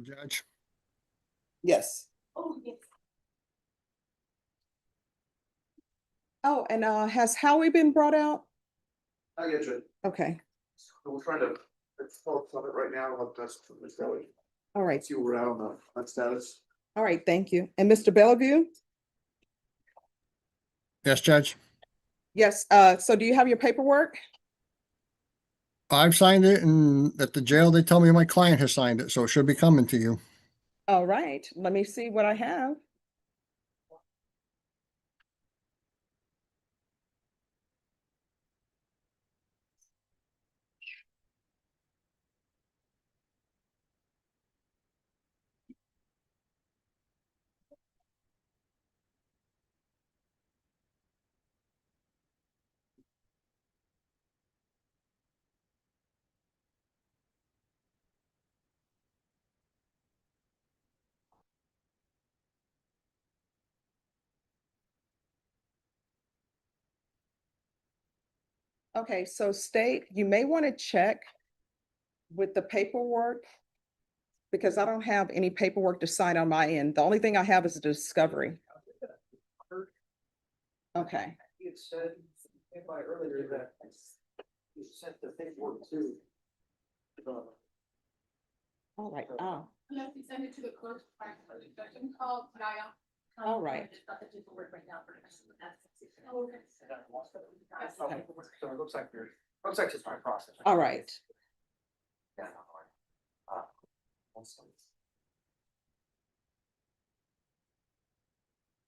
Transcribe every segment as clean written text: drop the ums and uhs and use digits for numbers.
Judge. Yes. Oh, yes. Oh, and has Howie been brought out? I get you. Okay, We're trying to focus on it right now. That's going. all right, See where we're at on that status. all right, thank you. And Mr. Bellevue? Yes, Judge. Yes, so do you have your paperwork? I've signed it, and at the jail, they tell me my client has signed it, so it should be coming to you. All right, let me see what I have. Okay, so state, you may want to check with the paperwork because I don't have any paperwork to sign on my end. The only thing I have is a discovery. Okay, You had said, earlier that you sent the paperwork to. all right, Unless you send it to the clerk, I can call Maya. All right. Just got the paperwork right now for next. So it looks like it's my process. all right.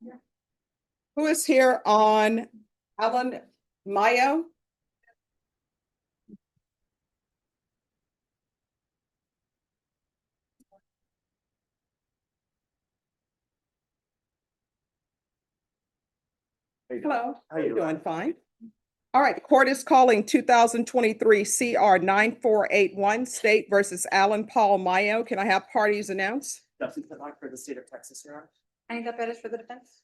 Yeah. Who is here on Alan Mayo? Hello, how you doing? Fine. All right, the court is calling 2023 CR 9481 State versus Alan Paul Mayo. Can I have parties announced? Defendant for the state of Texas, Your Honor. Anita Pettis for the defense.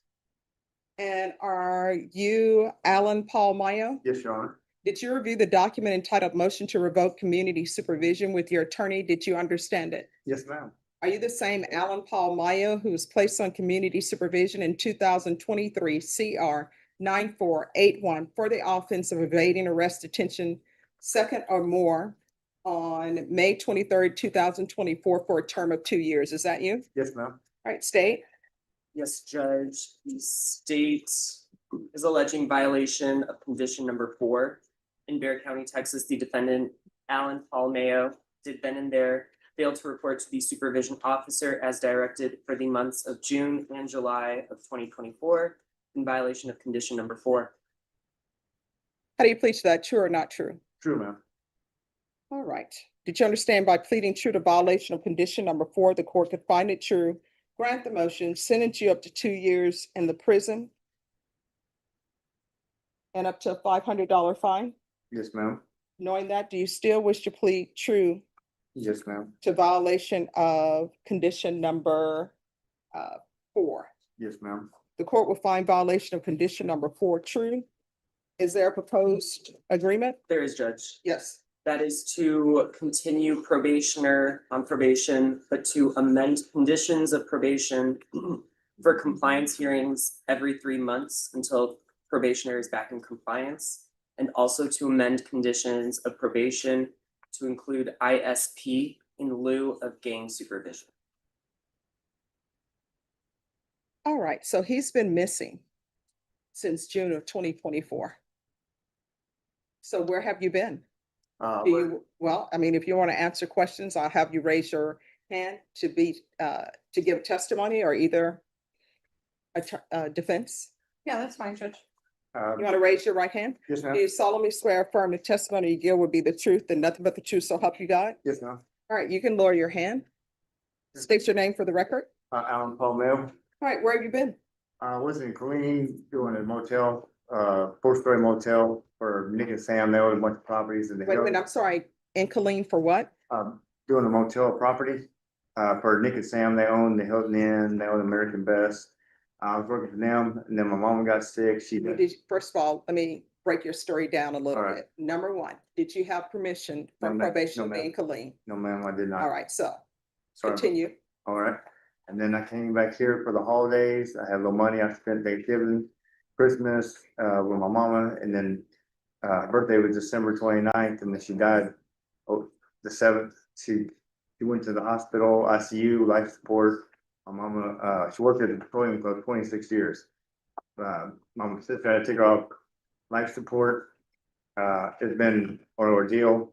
And are you Alan Paul Mayo? Yes, Your Honor. Did you review the document entitled Motion to Revoke Community Supervision with your attorney? Did you understand it? Yes, ma'am. Are you the same Alan Paul Mayo who was placed on community supervision in 2023 CR 9481 for the offense of evading arrest, detention, second or more on May 23rd, 2024 for a term of 2 years? Is that you? Yes, ma'am. All right, state. Yes, Judge, the state is alleging violation of condition number 4 in Bexar County, Texas. The defendant, Alan Paul Mayo, did then and there fail to report to the supervision officer as directed for the months of June and July of 2024 in violation of condition number 4. How do you plead to that? True or not true? True, ma'am. All right. Did you understand by pleading true to violation of condition number 4, the court could find it true, grant the motion, sentence you up to 2 years in the prison and up to a $500 fine? Yes, ma'am. Knowing that, do you still wish to plead true Yes, ma'am. to violation of condition number 4? Yes, ma'am. The court will find violation of condition number 4 true. Is there a proposed agreement? There is, Judge. Yes. That is to continue probationer on probation, but to amend conditions of probation for compliance hearings every 3 months until probationer is back in compliance, and also to amend conditions of probation to include ISP in lieu of gang supervision. All right, so he's been missing since June of 2024. So where have you been? Well, I mean, if you want to answer questions, I'll have you raise your hand to give testimony or either a defense. Yeah, that's fine, Judge. You want to raise your right hand? Yes, Do ma'am. you solemnly swear affirm the testimony you give will be the truth and nothing but the truth, so help you God? Yes, ma'am. All right, you can lower your hand. State your name for the record. Alan Paul Mayo. All right, where have you been? I was in Killeen doing a motel, 4-story motel for Nick and Sam. They owned a bunch of properties in the Wait a minute, hill. I'm sorry, in Killeen for what? Doing a motel property, for Nick and Sam. They own the Hilton Inn, they own American Best. I was working for them, and then my mom got sick. First of all, let me break your story down a little All right. bit. Number one, did you have permission from No, ma'am. probation No, to be ma'am. in Killeen? No, ma'am, I did not. All right, so So, Continue. all right. And then I came back here for the holidays. I had a little money. I spent Thanksgiving, Christmas, with my mama, and then, her birthday was December 29th, and then she died, the 7th. She went to the hospital, ICU, life support. My mama, she worked at the petroleum club 26 years. My sister had to take her off life support. It's been an ordeal.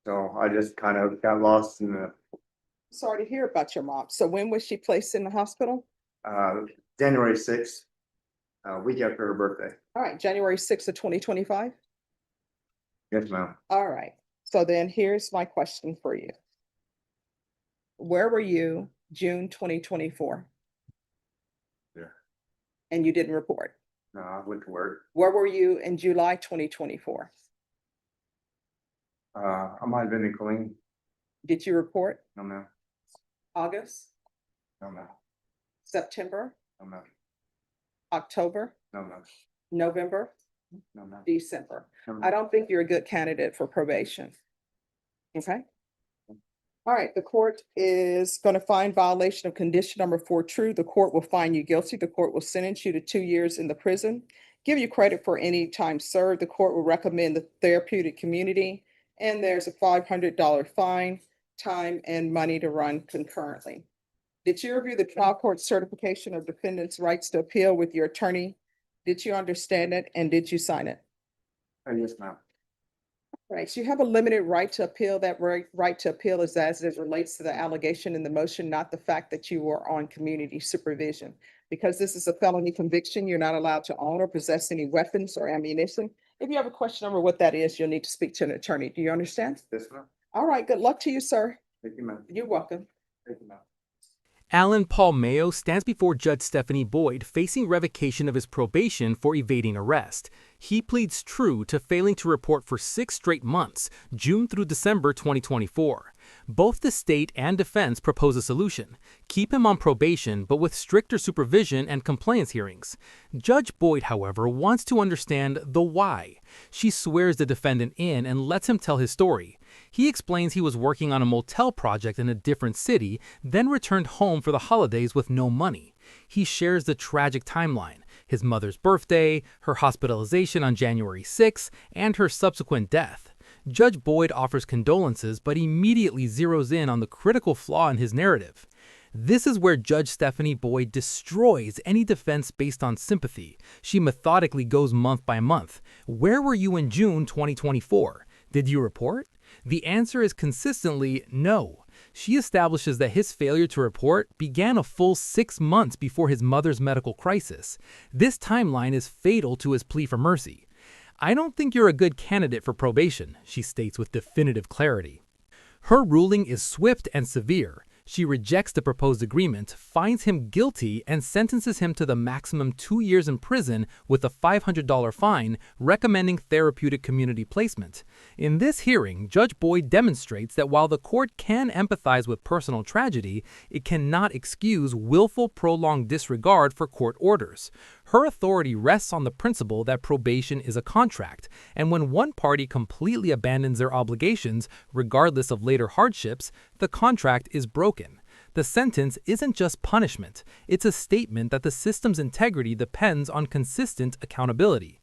So I just kind of got lost in the, Sorry to hear about your mom. So when was she placed in the hospital? January 6th, week after her birthday. All right, January 6th of 2025. Yes, ma'am. All right, so then here's my question for you. Where were you June 2024? Yeah. And you didn't report? No, I went to work. Where were you in July 2024? I might have been in clean. Did you report? No, ma'am. August, No, ma'am. September, No, ma'am. October, No, ma'am. November, No, ma'am. December? No, ma'am. I don't think you're a good candidate for probation. Okay? All right, the court is going to find violation of condition number 4 true. The court will find you guilty. The court will sentence you to 2 years in the prison, give you credit for any time served. The court will recommend the therapeutic community, and there's a $500 fine, time and money to run concurrently. Did you review the trial court certification of defendant's rights to appeal with your attorney? Did you understand it and did you sign it? Yes, ma'am. Right, so you have a limited right to appeal. That right to appeal is as it relates to the allegation in the motion, not the fact that you were on community supervision. Because this is a felony conviction, you're not allowed to own or possess any weapons or ammunition. If you have a question over what that is, you'll need to speak to an attorney. Do you understand? Yes, ma'am. All right, good luck to you, sir. Thank you, ma'am. You're welcome. Thank you, ma'am. Alan Paul Mayo stands before Judge Stephanie Boyd facing revocation of his probation for evading arrest. He pleads true to failing to report for 6 straight months, June through December 2024. Both the state and defense propose a solution: keep him on probation but with stricter supervision and compliance hearings. Judge Boyd, however, wants to understand the why. She swears the defendant in and lets him tell his story. He explains he was working on a motel project in a different city, then returned home for the holidays with no money. He shares the tragic timeline: his mother's birthday, her hospitalization on January 6, and her subsequent death. Judge Boyd offers condolences but immediately zeroes in on the critical flaw in his narrative. This is where Judge Stephanie Boyd destroys any defense based on sympathy. She methodically goes month by month. Where were you in June 2024? Did you report? The answer is consistently no. She establishes that his failure to report began a full 6 months before his mother's medical crisis. This timeline is fatal to his plea for mercy. "I don't think you're a good candidate for probation," she states with definitive clarity. Her ruling is swift and severe. She rejects the proposed agreement, finds him guilty, and sentences him to the maximum 2 years in prison with a $500 fine, recommending therapeutic community placement. In this hearing, Judge Boyd demonstrates that while the court can empathize with personal tragedy, it cannot excuse willful, prolonged disregard for court orders. Her authority rests on the principle that probation is a contract, and when one party completely abandons their obligations, regardless of later hardships, the contract is broken. The sentence isn't just punishment, it's a statement that the system's integrity depends on consistent accountability.